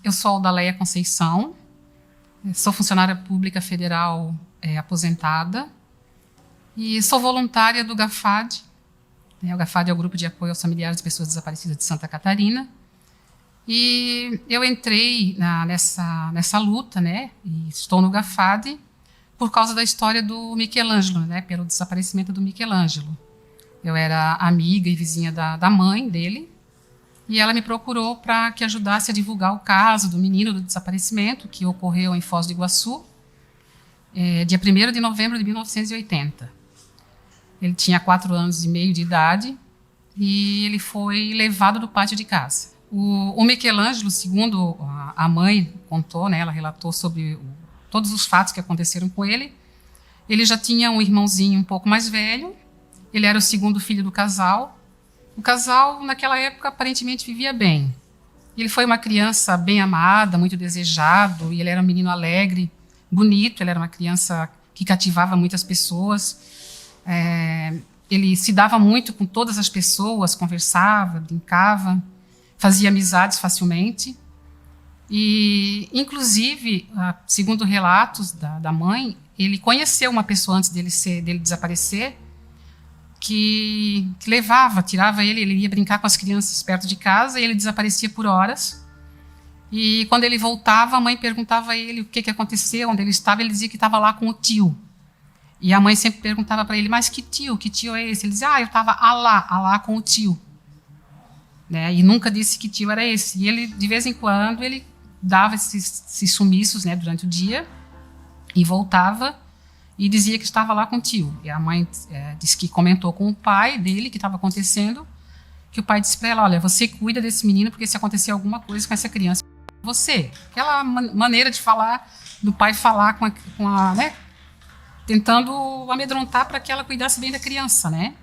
Eu sou Aldaleia Conceição, sou funcionária pública federal aposentada e sou voluntária do GAFAD. O GAFAD é o Grupo de Apoio aos Familiares de Pessoas Desaparecidas de Santa Catarina. E eu entrei nessa luta, né, e estou no GAFAD por causa da história do Michelangelo, né, pelo desaparecimento do Michelangelo. Eu era amiga e vizinha da mãe dele, e ela me procurou para que ajudasse a divulgar o caso do menino do desaparecimento, que ocorreu em Foz do Iguaçu, dia 1º de novembro de 1980. Ele tinha 4 anos e meio de idade e ele foi levado do pátio de casa. O Michelangelo, segundo a mãe contou, né, ela relatou sobre todos os fatos que aconteceram com ele. Ele já tinha um irmãozinho um pouco mais velho, ele era o segundo filho do casal. O casal, naquela época, aparentemente vivia bem. Ele foi uma criança bem amada, muito desejado, e ele era um menino alegre, bonito, ele era uma criança que cativava muitas pessoas. Ele se dava muito com todas as pessoas, conversava, brincava, fazia amizades facilmente. E, inclusive, segundo relatos da mãe, ele conheceu uma pessoa antes dele desaparecer, que tirava ele ia brincar com as crianças perto de casa, e ele desaparecia por horas. E quando ele voltava, a mãe perguntava a ele o que aconteceu, onde ele estava. Ele dizia que estava lá com o tio. E a mãe sempre perguntava para ele, mas que tio é esse? Ele dizia, eu estava lá com o tio. Né? E nunca disse que tio era esse. E ele, de vez em quando, ele dava esses sumiços, né, durante o dia, e voltava e dizia que estava lá com o tio. E a mãe disse que comentou com o pai dele o que estava acontecendo, que o pai disse para ela, olha, você cuida desse menino, porque se acontecer alguma coisa com essa criança, você. Aquela maneira de falar, do pai falar com a né, tentando amedrontar para que ela cuidasse bem da criança, né?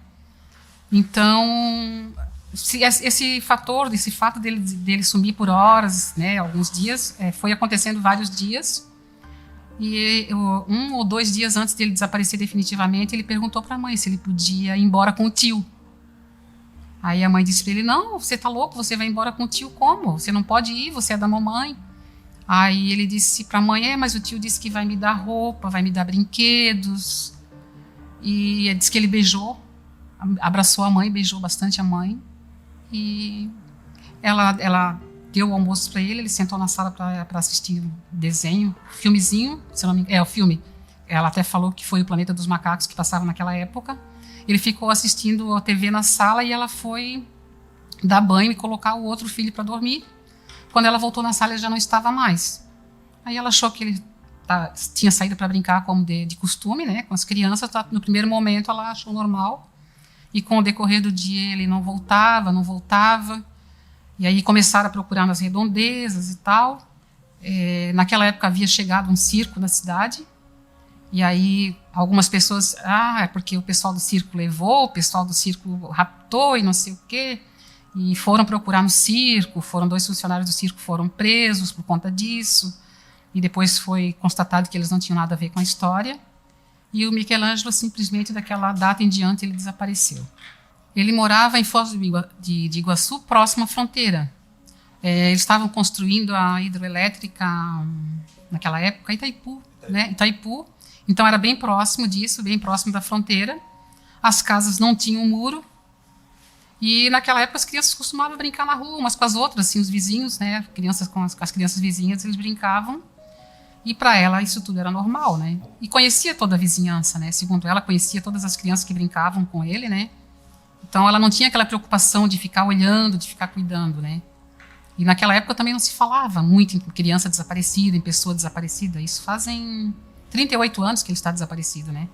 Então, esse fato dele sumir por horas, né, alguns dias, foi acontecendo vários dias. E 1 ou 2 dias antes dele desaparecer definitivamente, ele perguntou para a mãe se ele podia ir embora com o tio. Aí a mãe disse para ele, não, você está louco, você vai embora com o tio como? Você não pode ir, você é da mamãe. Aí ele disse para a mãe, mas o tio disse que vai me dar roupa, vai me dar brinquedos. E ele disse que ele abraçou a mãe, beijou bastante a mãe. E ela deu o almoço para ele sentou na sala para assistir um desenho, filmezinho, se não me engano, o filme. Ela até falou que foi o Planeta dos Macacos que passava naquela época. Ele ficou assistindo a TV na sala e ela foi dar banho e colocar o outro filho para dormir. Quando ela voltou na sala, ele já não estava mais. Aí ela achou que ele tinha saído para brincar como de costume, né, com as crianças. No primeiro momento, ela achou normal. E com o decorrer do dia, ele não voltava. E aí começaram a procurar nas redondezas e tal. Naquela época havia chegado um circo na cidade. E aí algumas pessoas, é porque o pessoal do circo levou, o pessoal do circo raptou e não sei o quê. E foram procurar no circo, 2 funcionários do circo foram presos por conta disso. E depois foi constatado que eles não tinham nada a ver com a história. E o Michelangelo, simplesmente, daquela data em diante, ele desapareceu. Ele morava em Foz de Iguaçu, próximo à fronteira. Eles estavam construindo a hidroelétrica, naquela época, Itaipu, né? Itaipu. Então, era bem próximo disso, bem próximo da fronteira. As casas não tinham muro. E, naquela época, as crianças costumavam brincar na rua, umas com as outras, assim, os vizinhos, né? Crianças com as crianças vizinhas, eles brincavam. E, para ela, isso tudo era normal, né? E conhecia toda a vizinhança, né? Segundo ela, conhecia todas as crianças que brincavam com ele, né? Então, ela não tinha aquela preocupação de ficar olhando, de ficar cuidando, né? E naquela época também não se falava muito em criança desaparecida, em pessoa desaparecida. Isso fazem 38 anos que ele está desaparecido, né?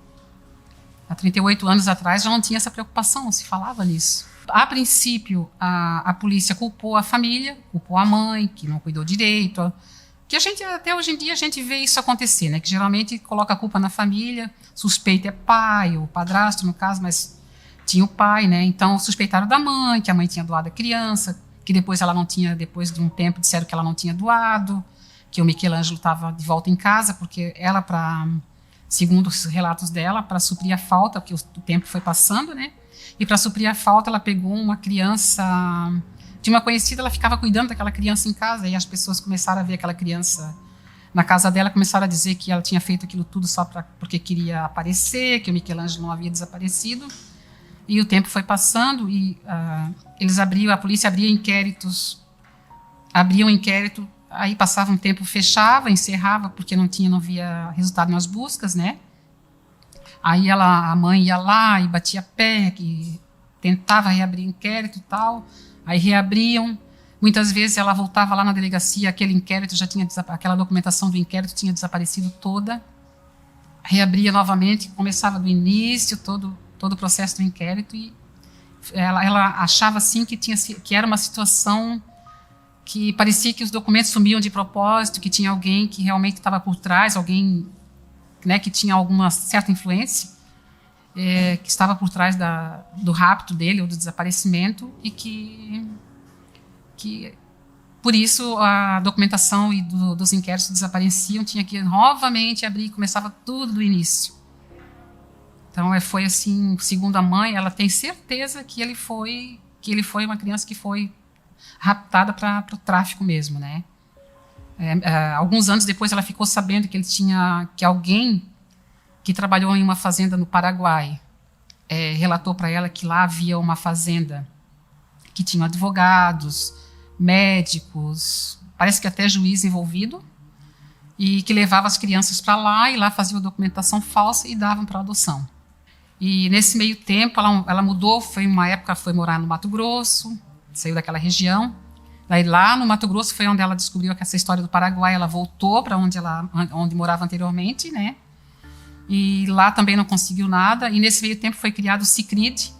Há 38 anos atrás já não tinha essa preocupação, não se falava nisso. A princípio, a polícia culpou a família, culpou a mãe, que não cuidou direito. Que até hoje em dia, a gente vê isso acontecer, né? Que geralmente coloca a culpa na família, suspeita é pai, ou padrasto, no caso, mas tinha o pai, né? Então suspeitaram da mãe, que a mãe tinha doado a criança, que depois ela não tinha, depois de um tempo disseram que ela não tinha doado, que o Michelangelo estava de volta em casa, porque ela, segundo os relatos dela, para suprir a falta, porque o tempo foi passando, né? E para suprir a falta, ela pegou uma criança tinha uma conhecida, ela ficava cuidando daquela criança em casa, e as pessoas começaram a ver aquela criança na casa dela, começaram a dizer que ela tinha feito aquilo tudo só porque queria aparecer, que o Michelangelo não havia desaparecido. E o tempo foi passando e a polícia abria inquéritos, aí passava um tempo, fechava, encerrava, porque não havia resultado nas buscas, né? Aí a mãe ia lá e batia pé, que tentava reabrir inquérito e tal, aí reabriam. Muitas vezes ela voltava lá na delegacia, aquele inquérito aquela documentação do inquérito tinha desaparecido toda, reabria novamente, começava do início todo o processo do inquérito, e ela achava assim que era uma situação que parecia que os documentos sumiam de propósito, que tinha alguém que realmente estava por trás, alguém, né, que tinha alguma certa influência, que estava por trás do rapto dele ou do desaparecimento, e que por isso a documentação e dos inquéritos desapareciam, tinha que novamente abrir e começava tudo do início. Então foi assim, segundo a mãe, ela tem certeza que ele foi uma criança que foi raptada para o tráfico mesmo, né? Alguns anos depois ela ficou sabendo que alguém que trabalhou em uma fazenda no Paraguai relatou para ela que lá havia uma fazenda que tinha advogados, médicos, parece que até juiz envolvido, e que levava as crianças para lá, e lá faziam documentação falsa e davam para adoção. E nesse meio tempo ela mudou, foi morar no Mato Grosso, saiu daquela região. Daí lá no Mato Grosso foi onde ela descobriu essa história do Paraguai, ela voltou para onde morava anteriormente, né? E lá também não conseguiu nada, e nesse meio tempo foi criado o CICRID,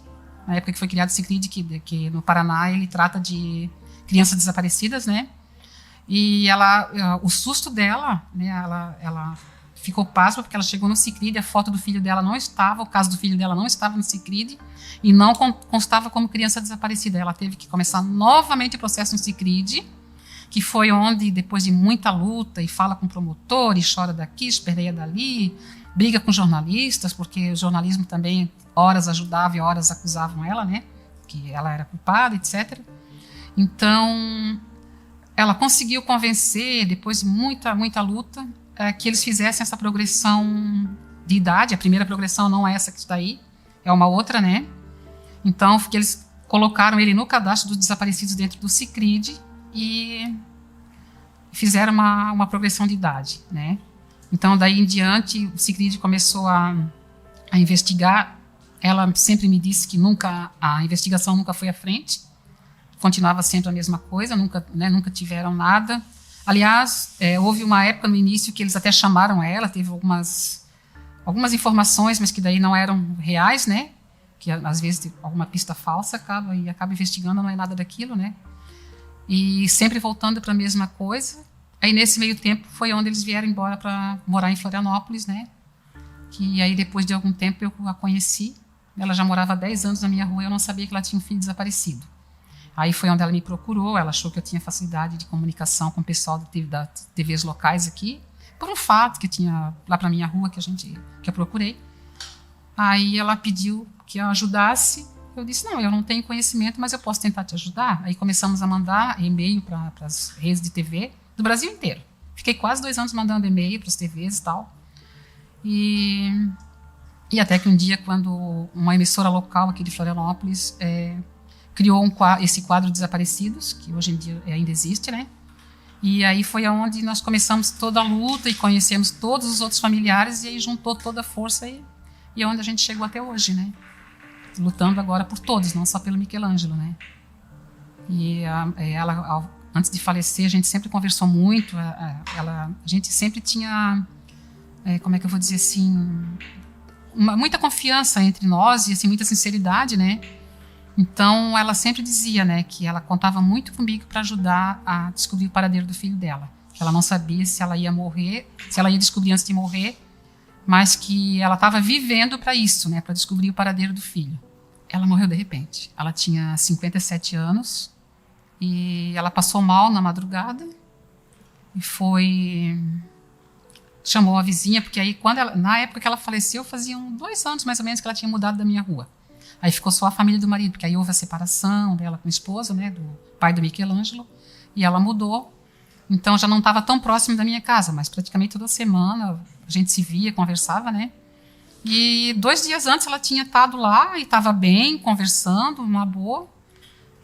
na época que foi criado o CICRID, que no Paraná ele trata de crianças desaparecidas, né? E o susto dela, né? Ela ficou pasma porque ela chegou no CICRID, a foto do filho dela não estava, o caso do filho dela não estava no CICRID e não constava como criança desaparecida. Ela teve que começar novamente o processo no CICRID, que foi onde, depois de muita luta, e fala com o promotor, e chora daqui, esperneia dali, briga com jornalistas, porque o jornalismo também horas ajudava e horas acusavam ela, né? Que ela era culpada, etc. Então, ela conseguiu convencer, depois de muita, muita luta, que eles fizessem essa progressão de idade. A primeira progressão não é essa que está aí, é uma outra, né? Então, que eles colocaram ele no cadastro dos desaparecidos dentro do CICRID e fizeram uma progressão de idade, né? Então, daí em diante, o CICRID começou a investigar. Ela sempre me disse que a investigação nunca foi à frente, continuava sempre a mesma coisa, nunca tiveram nada. Aliás, houve uma época no início que eles até chamaram ela, teve algumas informações, mas que daí não eram reais, né? Que às vezes alguma pista falsa acaba investigando, não é nada daquilo, né? E sempre voltando para a mesma coisa. Aí nesse meio tempo foi onde eles vieram embora para morar em Florianópolis, né? Que aí depois de algum tempo eu a conheci. Ela já morava há 10 anos na minha rua e eu não sabia que ela tinha um filho desaparecido. Aí foi onde ela me procurou, ela achou que eu tinha facilidade de comunicação com o pessoal das TVs locais aqui, por um fato que tinha lá para minha rua que eu procurei. Aí ela pediu que eu ajudasse. Eu disse, não, eu não tenho conhecimento, mas eu posso tentar te ajudar. Aí começamos a mandar e-mail para as redes de TV do Brasil inteiro. Fiquei quase 2 anos mandando e-mail para as TVs e tal. E até que um dia, quando uma emissora local aqui de Florianópolis criou esse quadro Desaparecidos, que hoje em dia ainda existe, né? E aí foi onde nós começamos toda a luta e conhecemos todos os outros familiares, e aí juntou toda a força e é onde a gente chegou até hoje, né? Lutando agora por todos, não só pelo Michelangelo, né? E ela, antes de falecer, a gente sempre conversou muito, a gente sempre tinha, como é que eu vou dizer assim, muita confiança entre nós e assim, muita sinceridade, né? Então, ela sempre dizia, né, que ela contava muito comigo para ajudar a descobrir o paradeiro do filho dela. Que ela não sabia se ela ia morrer, se ela ia descobrir antes de morrer, mas que ela estava vivendo para isso, né, para descobrir o paradeiro do filho. Ela morreu de repente. Ela tinha 57 anos e ela passou mal na madrugada e chamou a vizinha, porque aí na época que ela faleceu, faziam 2 anos mais ou menos que ela tinha mudado da minha rua. Aí ficou só a família do marido, porque aí houve a separação dela com o esposo, né, do pai do Michelangelo, e ela mudou. Então já não estava tão próximo da minha casa, mas praticamente toda semana a gente se via, conversava, né? E 2 dias antes ela tinha estado lá e estava bem, conversando, uma boa.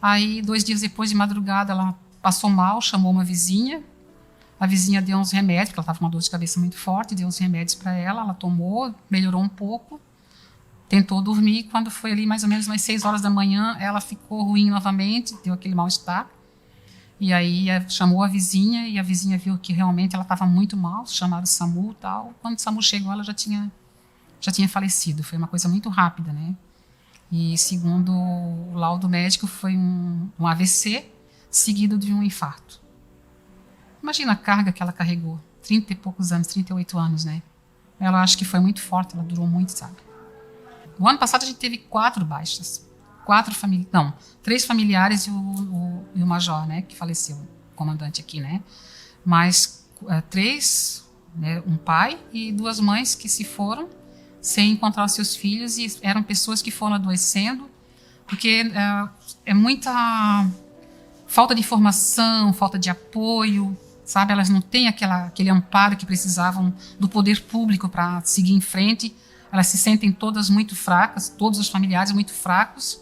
Aí 2 dias depois, de madrugada, ela passou mal, chamou uma vizinha. A vizinha deu uns remédios, porque ela estava com uma dor de cabeça muito forte, deu uns remédios para ela, ela tomou, melhorou um pouco, tentou dormir. Quando foi ali mais ou menos umas 6 horas da manhã, ela ficou ruim novamente, deu aquele mal-estar. E aí chamou a vizinha, e a vizinha viu que realmente ela estava muito mal, chamaram o SAMU e tal. Quando o SAMU chegou, ela já tinha falecido. Foi uma coisa muito rápida, né? E segundo o laudo médico, foi um AVC seguido de um infarto. Imagina a carga que ela carregou, 30 e poucos anos, 38 anos, né? Ela acho que foi muito forte, ela durou muito, sabe? O ano passado a gente teve 4 baixas. 3 familiares e o major, né, que faleceu, o comandante aqui, né? Mas 3, né, um pai e 2 mães que se foram sem encontrar os seus filhos, e eram pessoas que foram adoecendo, porque é muita falta de informação, falta de apoio, sabe? Elas não têm aquele amparo que precisavam do poder público para seguir em frente. Elas se sentem todas muito fracas, todos os familiares muito fracos,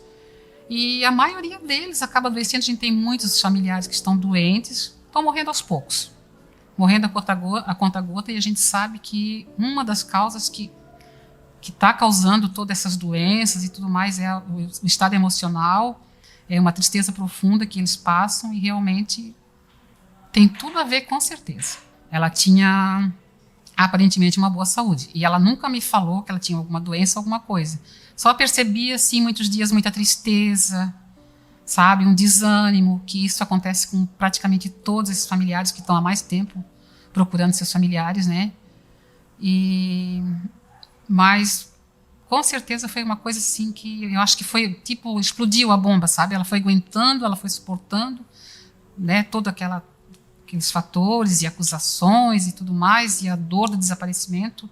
e a maioria deles acaba adoecendo. A gente tem muitos familiares que estão doentes, estão morrendo aos poucos, morrendo a conta-gota, e a gente sabe que uma das causas que está causando todas essas doenças e tudo mais é o estado emocional, é uma tristeza profunda que eles passam, e realmente tem tudo a ver, com certeza. Ela tinha aparentemente uma boa saúde, e ela nunca me falou que ela tinha alguma doença, alguma coisa. Só percebia, assim, muitos dias muita tristeza, sabe, um desânimo, que isso acontece com praticamente todos esses familiares que estão há mais tempo procurando seus familiares, né? Mas com certeza foi uma coisa assim que eu acho que foi tipo, explodiu a bomba, sabe? Ela foi aguentando, ela foi suportando, né, aqueles fatores e acusações e tudo mais, e a dor do desaparecimento.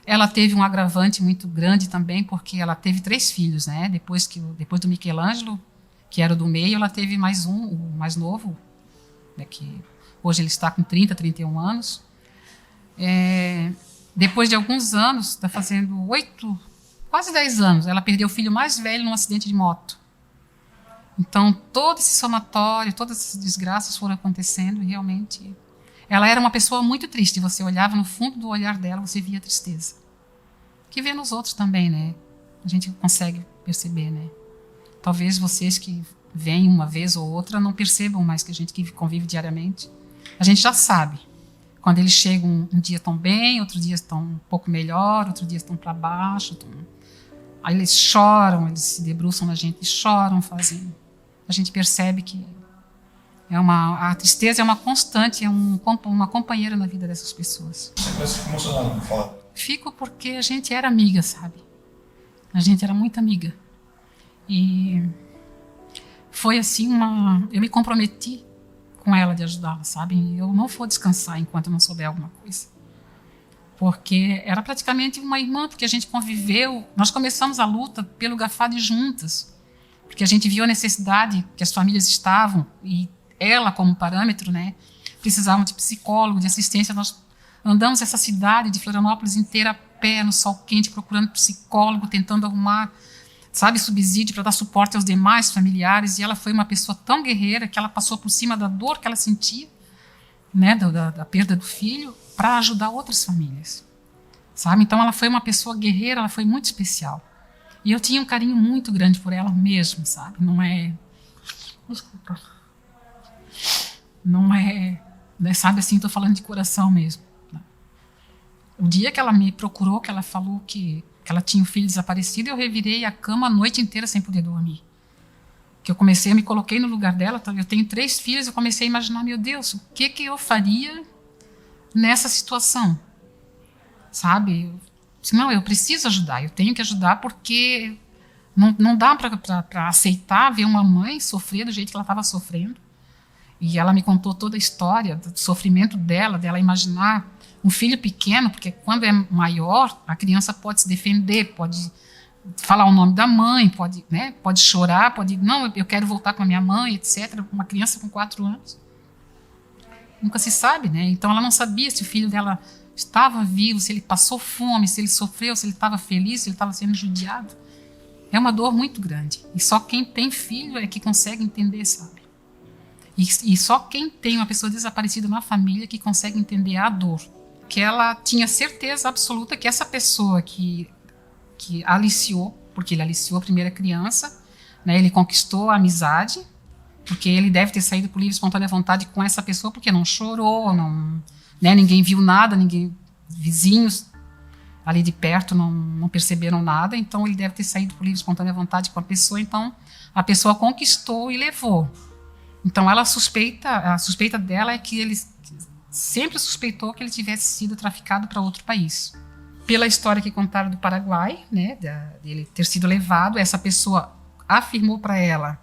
Ela teve um agravante muito grande também, porque ela teve 3 filhos, né? Depois do Michelangelo, que era o do meio, ela teve mais um, o mais novo, né, que hoje ele está com 31 anos. Depois de alguns anos, está fazendo 8, quase 10 anos, ela perdeu o filho mais velho num acidente de moto. Então, todo esse somatório, todas essas desgraças foram acontecendo, e realmente ela era uma pessoa muito triste. Você olhava no fundo do olhar dela, você via tristeza. Que vê nos outros também, né? A gente consegue perceber, né? Talvez vocês que vêm uma vez ou outra não percebam, mais que a gente que convive diariamente, a gente já sabe. Quando eles chegam, um dia estão bem, outro dia estão um pouco melhor, outro dia estão para baixo. Aí eles choram, eles se debruçam na gente e choram, fazem. A gente percebe que a tristeza é uma constante, é uma companheira na vida dessas pessoas. Você parece que fica emocionado por falar. Fico porque a gente era amiga, sabe? A gente era muito amiga. E foi assim eu me comprometi com ela de ajudá-la, sabe? Eu não vou descansar enquanto eu não souber alguma coisa. Porque era praticamente uma irmã, porque a gente conviveu. Nós começamos a luta pelo GAFAD juntas, porque a gente viu a necessidade que as famílias estavam, e ela, como parâmetro, né, precisavam de psicólogo, de assistência. Nós andamos essa cidade de Florianópolis inteira a pé, no sol quente, procurando psicólogo, tentando arrumar, sabe, subsídio para dar suporte aos demais familiares. E ela foi uma pessoa tão guerreira que ela passou por cima da dor que ela sentia, né, da perda do filho, para ajudar outras famílias, sabe? Então ela foi uma pessoa guerreira, ela foi muito especial. E eu tinha um carinho muito grande por ela mesmo, sabe? Desculpa. Não é, né, sabe, assim, estou falando de coração mesmo. O dia que ela me procurou, que ela falou que ela tinha um filho desaparecido, eu revirei a cama a noite inteira sem poder dormir. Que eu me coloquei no lugar dela. Eu tenho 3 filhos, eu comecei a imaginar, meu Deus, o que eu faria nessa situação? Sabe? Eu disse, não, eu preciso ajudar, eu tenho que ajudar, porque não dá para aceitar ver uma mãe sofrer do jeito que ela estava sofrendo. E ela me contou toda a história do sofrimento dela imaginar um filho pequeno, porque quando é maior, a criança pode se defender, pode falar o nome da mãe, pode, né, pode chorar, pode, não, eu quero voltar com a minha mãe, etc. Uma criança com 4 anos. Nunca se sabe, né? Então ela não sabia se o filho dela estava vivo, se ele passou fome, se ele sofreu, se ele estava feliz, se ele estava sendo judiado. É uma dor muito grande. E só quem tem filho é que consegue entender, sabe? E só quem tem uma pessoa desaparecida na família que consegue entender a dor. Que ela tinha certeza absoluta que essa pessoa que aliciou, porque ele aliciou a primeira criança, né, ele conquistou a amizade, porque ele deve ter saído por livre e espontânea vontade com essa pessoa, porque não chorou, não, né, ninguém viu nada, vizinhos ali de perto não perceberam nada, então ele deve ter saído por livre e espontânea vontade com a pessoa, então a pessoa conquistou e levou. Então a suspeita dela é que ele sempre suspeitou que ele tivesse sido traficado para outro país. Pela história que contaram do Paraguai, né, dele ter sido levado, essa pessoa afirmou para ela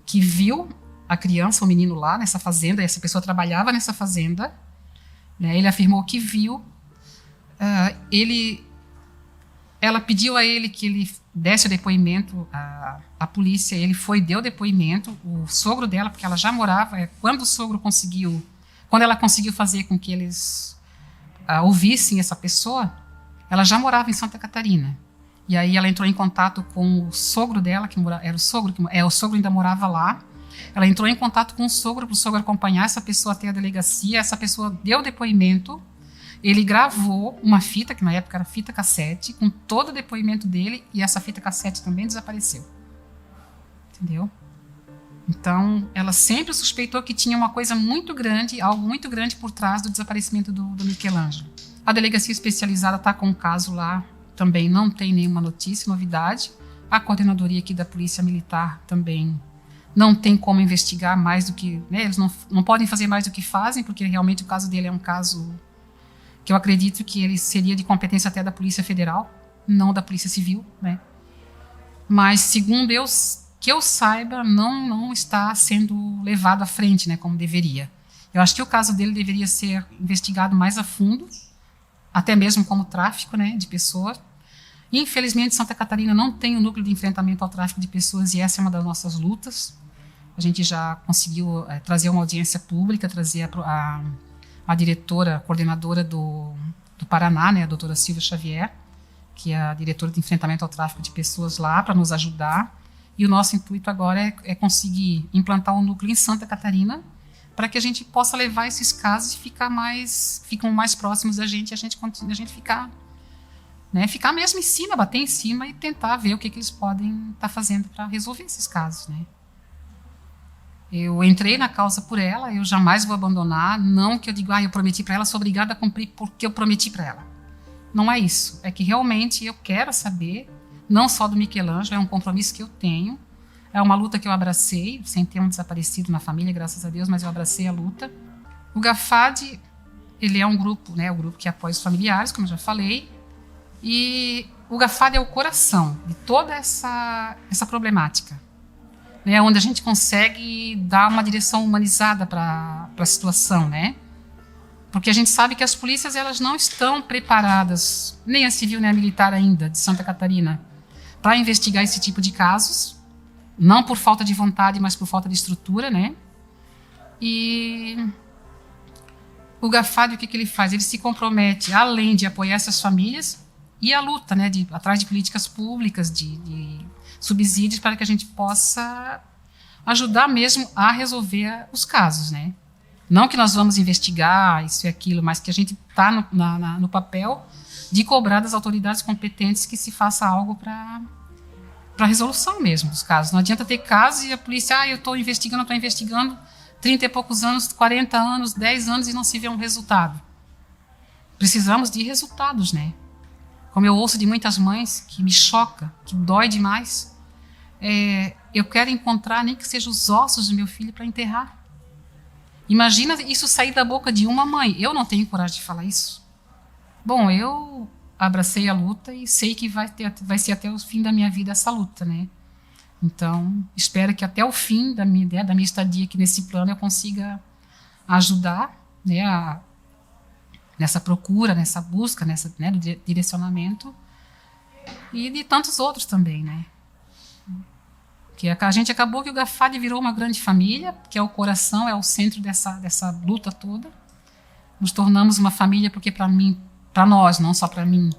que viu a criança, o menino lá nessa fazenda, essa pessoa trabalhava nessa fazenda, né, ele afirmou que viu, ela pediu a ele que ele desse o depoimento à polícia, ele foi, deu depoimento, o sogro dela, porque ela já morava, quando ela conseguiu fazer com que eles ouvissem essa pessoa, ela já morava em Santa Catarina. E aí ela entrou em contato com o sogro dela, o sogro ainda morava lá. Ela entrou em contato com o sogro, para o sogro acompanhar essa pessoa até a delegacia. Essa pessoa deu depoimento. Ele gravou uma fita, que na época era fita cassete, com todo o depoimento dele, e essa fita cassete também desapareceu. Entendeu? Então, ela sempre suspeitou que tinha uma coisa muito grande, algo muito grande por trás do desaparecimento do Michelangelo. A delegacia especializada está com o caso lá, também não tem nenhuma notícia, novidade. A coordenadoria aqui da Polícia Militar também não tem como investigar mais do que... Né, eles não podem fazer mais do que fazem, porque realmente o caso dele é um caso que eu acredito que ele seria de competência até da Polícia Federal, não da Polícia Civil, né? Mas, segundo que eu saiba, não está sendo levado à frente, né, como deveria. Eu acho que o caso dele deveria ser investigado mais a fundo, até mesmo como tráfico, né, de pessoas. Infelizmente, Santa Catarina não tem um núcleo de enfrentamento ao tráfico de pessoas, e essa é uma das nossas lutas. A gente já conseguiu trazer uma audiência pública, trazer a diretora, a coordenadora do Paraná, né, a doutora Silvia Xavier, que é a diretora de enfrentamento ao tráfico de pessoas lá, para nos ajudar. E o nosso intuito agora é conseguir implantar um núcleo em Santa Catarina, para que a gente possa levar esses casos e ficam mais próximos da gente, a gente ficar, né, ficar mesmo em cima, bater em cima e tentar ver o que eles podem estar fazendo para resolver esses casos, né. Eu entrei na causa por ela, eu jamais vou abandonar, não que eu diga, eu prometi para ela, sou obrigada a cumprir porque eu prometi para ela. Não é isso, é que realmente eu quero saber, não só do Michelangelo, é um compromisso que eu tenho, é uma luta que eu abracei, sem ter um desaparecido na família, graças a Deus, mas eu abracei a luta. O GAFAD, ele é um grupo, né, o grupo que apoia os familiares, como eu já falei, e o GAFAD é o coração de toda essa problemática, né, onde a gente consegue dar uma direção humanizada para a situação, né? Porque a gente sabe que as polícias elas não estão preparadas, nem a civil nem a militar ainda, de Santa Catarina, para investigar esse tipo de casos, não por falta de vontade, mas por falta de estrutura, né? E o GAFAD, o que ele faz? Ele se compromete, além de apoiar essas famílias, e a luta, né, atrás de políticas públicas, de subsídios para que a gente possa ajudar mesmo a resolver os casos, né? Não que nós vamos investigar isso e aquilo, mas que a gente está no papel de cobrar das autoridades competentes que se faça algo para a resolução mesmo dos casos. Não adianta ter casos e a polícia, eu estou investigando, 30 e poucos anos, 40 anos, 10 anos e não se vê um resultado. Precisamos de resultados, né? Como eu ouço de muitas mães, que me choca, que dói demais, eu quero encontrar nem que sejam os ossos do meu filho para enterrar. Imagina isso sair da boca de uma mãe. Eu não tenho coragem de falar isso. Bom, eu abracei a luta e sei que vai ser até o fim da minha vida essa luta, né? Então, espero que até o fim da minha estadia aqui nesse plano eu consiga ajudar, né, nessa procura, nessa busca, né, do direcionamento. E de tantos outros também, né? Que a gente acabou que o GAFAD virou uma grande família, que é o coração, é o centro dessa luta toda. Nos tornamos uma família porque para mim, para nós, não só para mim,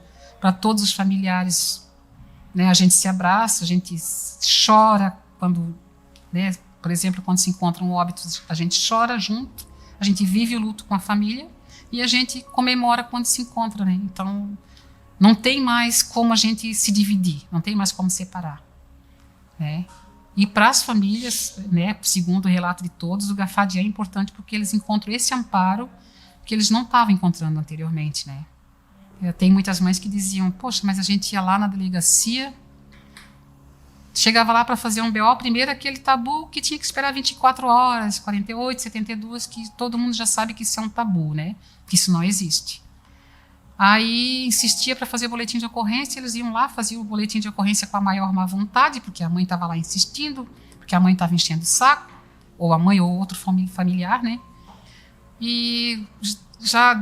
para todos os familiares, né, a gente se abraça, a gente chora quando, né, por exemplo, quando se encontra um óbito, a gente chora junto, a gente vive o luto com a família e a gente comemora quando se encontra, né? Então, não tem mais como a gente se dividir, não tem mais como separar, né? E para as famílias, né, segundo o relato de todos, o GAFAD é importante porque eles encontram esse amparo que eles não estavam encontrando anteriormente, né? Tem muitas mães que diziam, poxa, mas a gente ia lá na delegacia, chegava lá para fazer um BO, primeiro aquele tabu que tinha que esperar 24 horas, 48, 72, que todo mundo já sabe que isso é um tabu, né? Que isso não existe. Aí insistia para fazer o boletim de ocorrência, eles iam lá, faziam o boletim de ocorrência com a maior má vontade, porque a mãe estava lá insistindo, porque a mãe estava enchendo o saco, ou a mãe ou outro familiar, né? E já,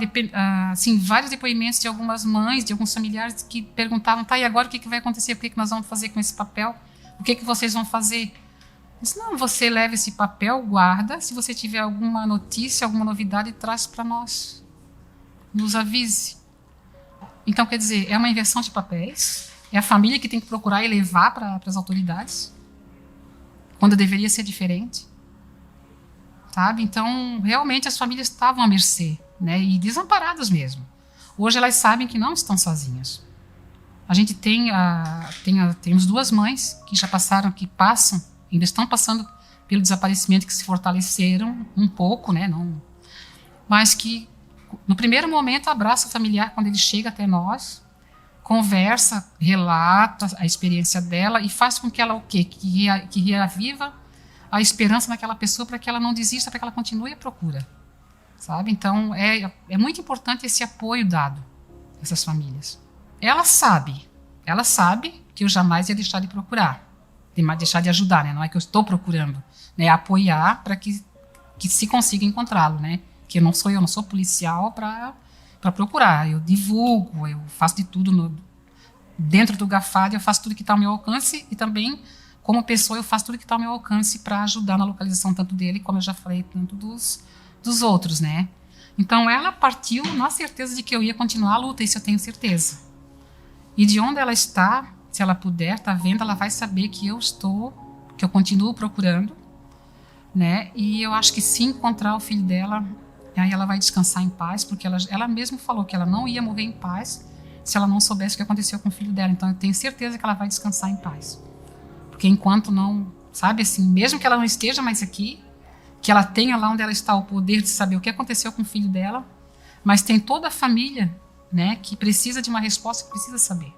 assim, vários depoimentos de algumas mães, de alguns familiares que perguntavam, tá, e agora o que vai acontecer? O que nós vamos fazer com esse papel? O que vocês vão fazer? Eu disse, não, você leva esse papel, guarda, se você tiver alguma notícia, alguma novidade, traz para nós. Nos avise. Então, quer dizer, é uma inversão de papéis, é a família que tem que procurar e levar para as autoridades, quando deveria ser diferente. Sabe? Então, realmente as famílias estavam à mercê, né? E desamparadas mesmo. Hoje elas sabem que não estão sozinhas. A gente temos duas mães que já passaram, que passam, ainda estão passando pelo desaparecimento, que se fortaleceram um pouco, né? Não, mas que no primeiro momento abraça o familiar quando ele chega até nós, conversa, relata a experiência dela e faz com que ela o quê? Que reaviva a esperança naquela pessoa para que ela não desista, para que ela continue a procura, sabe? Então, é muito importante esse apoio dado a essas famílias. Ela sabe que eu jamais ia deixar de procurar, deixar de ajudar, né? Não é que eu estou procurando, né? É apoiar para que se consiga encontrá-lo, né? Que eu não sou policial para procurar, eu divulgo, eu faço de tudo dentro do GAFAD, eu faço tudo que está ao meu alcance e também como pessoa, eu faço tudo que está ao meu alcance para ajudar na localização tanto dele, como eu já falei, tanto dos outros, né? Então, ela partiu na certeza de que eu ia continuar a luta, isso eu tenho certeza. E de onde ela está, se ela puder, tá vendo, ela vai saber que eu continuo procurando, né? E eu acho que se encontrar o filho dela, aí ela vai descansar em paz, porque ela mesma falou que ela não ia morrer em paz se ela não soubesse o que aconteceu com o filho dela. Então, eu tenho certeza que ela vai descansar em paz. Porque enquanto não, sabe, assim, mesmo que ela não esteja mais aqui, que ela tenha lá onde ela está o poder de saber o que aconteceu com o filho dela, mas tem toda a família, né, que precisa de uma resposta, que precisa saber.